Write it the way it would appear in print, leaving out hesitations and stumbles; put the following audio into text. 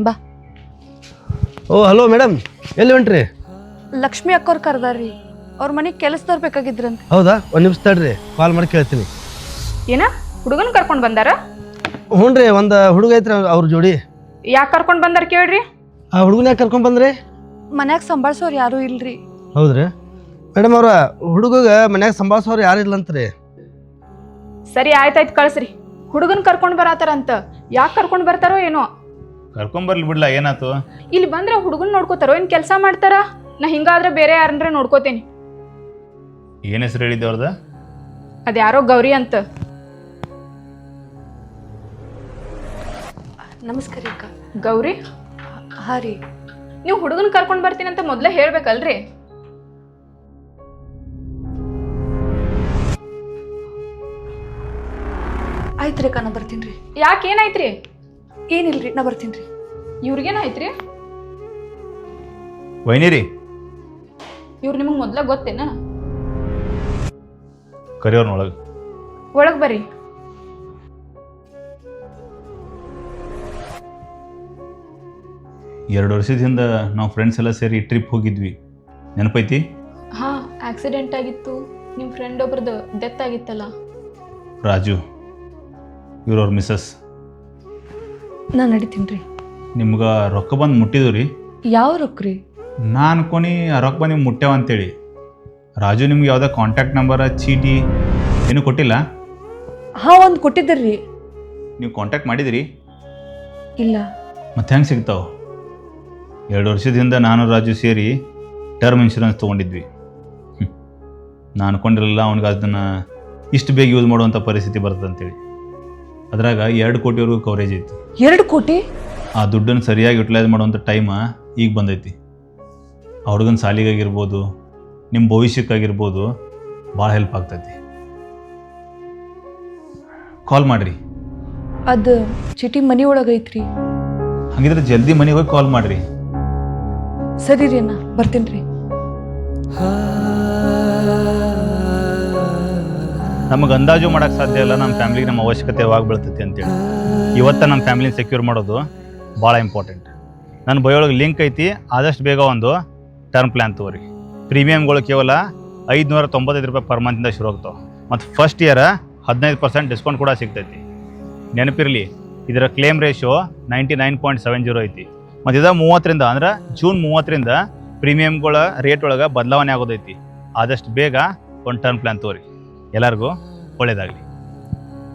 ಬಾ. ಓ hello madam, ಎಲ್ಲಿ ಹೊಂಟ್ರಿ? ಲಕ್ಷ್ಮಿ ಅಕ್ಕವ್ರು ಕರ್ದಾರ್ರಿ, ಅವ್ರ ಮನೆಗೆ ಕೆಲಸದವ್ರು ಬೇಕಾಗಿದ್ರಂತ. ಹೌದಾ, ಒಂದು ನಿಮಿಷ ತಡ್ರಿ, ಕಾಲ್ ಮಾಡಿ ಕೇಳ್ತೀನಿ. ಏನ ಹುಡುಗನ್ ಕರ್ಕೊಂಡ್ ಬಂದಾರ? ಹ್ಞೂ ರೀ, ಒಂದು ಹುಡುಗ ಐತ್ರಿ ಅವ್ರ ಜೋಡಿ. ಯಾಕೆ ಕರ್ಕೊಂಡ್ ಬಂದಾರ ಕೇಳ್ರಿ. ಆ ಹುಡುಗನ ಯಾಕೆ ಕರ್ಕೊಂಡ್ ಬಂದ್ರಿ? ಮನ್ಯಾಗ ಸಂಭಾಳ್ಸೋರು ಯಾರೂ ಇಲ್ರಿ. ಹೌದ್ರಿ ಮೇಡಮ್, ಅವ್ರ ಹುಡುಗಗ ಮನ್ಯಾಗ ಸಂಭಾಳ್ಸೋರು ಯಾರು ಇಲ್ಲಂತ್ರಿ. ಸರಿ ಆಯ್ತಾಯ್ತು ಕಳ್ಸ್ರಿ. ಹುಡುಗನ್ ಕರ್ಕೊಂಡ್ ಬರತಾರಂತ, ಯಾಕೆ ಕರ್ಕೊಂಡ್ ಬರ್ತಾರೋ ಏನೋ. ಕರ್ಕೊಂಬರ್ಲಿ ಬಿಡ್ಲ, ಏನಾಯ್ತು? ಇಲ್ಲಿ ಬಂದ್ರೆ ಹುಡುಗನ್ ನೋಡ್ಕೋತಾರೋ ಏನ್ ಕೆಲಸ ಮಾಡ್ತಾರ? ನಾ ಹಿಂಗಾದ್ರೆ ಬೇರೆ ಯಾರನ್ರ ನೋಡ್ಕೋತೇನಿ. ಏನ್ ಹೆಸರು ಹೇಳಿದ್ದೆ ಅವ್ರದ? ಅದ್ಯಾರೋ ಗೌರಿ ಅಂತ. ನಮಸ್ಕಾರ ಅಕ್ಕ. ಗೌರಿ, ಹಾಂ ರೀ. ನೀವು ಹುಡುಗನ್ ಕರ್ಕೊಂಡ್ ಬರ್ತೀನಿ ಅಂತ ಮೊದ್ಲೇ ಹೇಳ್ಬೇಕಲ್ರಿ. ಆಯ್ತ್ರಿ ಅಕ್ಕ, ನಾ ಬರ್ತೀನಿ ರೀ. ಯಾಕೆ ಏನಾಯ್ತ್ರಿ? ಏನಿಲ್ರಿ, ನಾ ಬರ್ತೀನಿ ರೀ. ಇವ್ರಿಗೇನಾಯ್ತ್ರಿ? ವೈನಿರಿ, ಇವ್ರು ನಿಮಗ್ ಮೊದ್ಲ ಗೊತ್ತೇನ? ಕರಿಯೋರ್ನೊಳಗೆ ಒಳಗ್ ಬರ್ರಿ. ಎರಡು ವರ್ಷದ ಹಿಂದೆ ನಾವು ಫ್ರೆಂಡ್ಸ್ ಎಲ್ಲ ಸೇರಿ ಟ್ರಿಪ್ ಹೋಗಿದ್ವಿ, ನೆನಪೈತಿ? ಹಾ, ಆಕ್ಸಿಡೆಂಟ್ ಆಗಿತ್ತು. ನಿಮ್ ಫ್ರೆಂಡ್ ಒಬ್ರದ್ದು ಡೆತ್ ಆಗಿತ್ತಲ್ಲ. ರಾಜು, ಇವ್ರವ್ರ ಮಿಸ್ಸಸ್. ನಾ ನಡಿತೀನಿ ರೀ. ನಿಮ್ಗೆ ರೊಕ್ಕ ಬಂದು ಮುಟ್ಟಿದ್ವು ರೀ. ಯಾವ ರೊಕ್ಕ ರೀ? ನಾ ಅನ್ಕೊನಿ ಆ ರೊಕ್ಕ ಬಂದು ನಿಮ್ಗೆ ಮುಟ್ಟ್ಯಾವ ಅಂತೇಳಿ. ರಾಜು ನಿಮ್ಗೆ ಯಾವುದೋ ಕಾಂಟ್ಯಾಕ್ಟ್ ನಂಬರ, ಚೀಟಿ ಏನೂ ಕೊಟ್ಟಿಲ್ಲ? ಹಾಂ, ಒಂದು ಕೊಟ್ಟಿದ್ದೀರಿ. ನೀವು ಕಾಂಟ್ಯಾಕ್ಟ್ ಮಾಡಿದಿರಿ? ಇಲ್ಲ. ಮತ್ತೆ ಹೆಂಗೆ ಸಿಗ್ತಾವೆ? 2 ವರ್ಷದಿಂದ ನಾನು ರಾಜು ಸೇರಿ ಟರ್ಮ್ ಇನ್ಶೂರೆನ್ಸ್ ತೊಗೊಂಡಿದ್ವಿ. ನಾನು ಅನ್ಕೊಂಡಿರಲಿಲ್ಲ ಅವ್ನಿಗೆ ಅದನ್ನು ಇಷ್ಟು ಬೇಗ ಯೂಸ್ ಮಾಡುವಂಥ ಪರಿಸ್ಥಿತಿ ಬರ್ತದೆ ಅಂತೇಳಿ. ಅದ್ರಾಗ 2 ಕೋಟಿವರೆಗೂ ಕವರೇಜ್ ಐತಿ. 2 ಕೋಟಿ? ಆ ದುಡ್ಡನ್ನು ಸರಿಯಾಗಿ ಯುಟಿಲೈಸ್ ಮಾಡುವಂಥ ಟೈಮ ಈಗ ಬಂದೈತಿ. ಆ ಹುಡುಗನ ಸಾಲಿಗಾಗಿರ್ಬೋದು, ನಿಮ್ಮ ಭವಿಷ್ಯಕ್ಕಾಗಿರ್ಬೋದು ಭಾಳ ಹೆಲ್ಪ್ ಆಗ್ತೈತಿ. ಕಾಲ್ ಮಾಡಿರಿ. ಅದು ಚೀಟಿ ಮನೆ ಒಳಗೈತ್ರಿ. ಹಾಗಿದ್ರೆ ಜಲ್ದಿ ಮನೆಗೆ ಹೋಗಿ ಕಾಲ್ ಮಾಡಿರಿ. ಸರಿ ರೀ, ನಾ ಬರ್ತೀನಿ ರೀ. ನಮಗೆ ಅಂದಾಜು ಮಾಡೋಕ್ಕೆ ಸಾಧ್ಯ ಇಲ್ಲ ನಮ್ಮ ಫ್ಯಾಮ್ಲಿಗೆ ನಮ್ಮ ಅವಶ್ಯಕತೆ ಯಾವಾಗ ಬೀಳ್ತೈತಿ ಅಂತೇಳಿ. ಇವತ್ತು ನಮ್ಮ ಫ್ಯಾಮ್ಲಿನ ಸೆಕ್ಯೂರ್ ಮಾಡೋದು ಭಾಳ ಇಂಪಾರ್ಟೆಂಟ್. ನನ್ನ ಬಯೋಳಗೆ ಲಿಂಕ್ ಐತಿ, ಆದಷ್ಟು ಬೇಗ ಒಂದು ಟರ್ಮ್ ಪ್ಲ್ಯಾನ್ ತೊಗೊರಿ. ಪ್ರೀಮಿಯಮ್ಗಳು ಕೇವಲ 595 ರೂಪಾಯಿ ಪರ್ ಮಂತಿಂದ ಶುರು ಆಗ್ತಾವೆ. ಮತ್ತು ಫಸ್ಟ್ ಇಯರ್ 15% ಡಿಸ್ಕೌಂಟ್ ಕೂಡ ಸಿಗ್ತೈತಿ. ನೆನಪಿರಲಿ, ಇದರ ಕ್ಲೇಮ್ ರೇಷಿಯೋ 99.70 ಐತಿ. ಮತ್ತು ಇದು 30ರಿಂದ ಅಂದ್ರೆ ಜೂನ್ 30ರಿಂದ ಪ್ರೀಮಿಯಮ್ಗಳ ರೇಟ್ ಒಳಗೆ ಬದಲಾವಣೆ ಆಗೋದೈತಿ. ಆದಷ್ಟು ಬೇಗ ಒಂದು ಟರ್ಮ್ ಪ್ಲ್ಯಾನ್ ತೊಗೊರಿ. ಎಲ್ಲರಿಗೂ ಒಳ್ಳೆಯದಾಗಲಿ.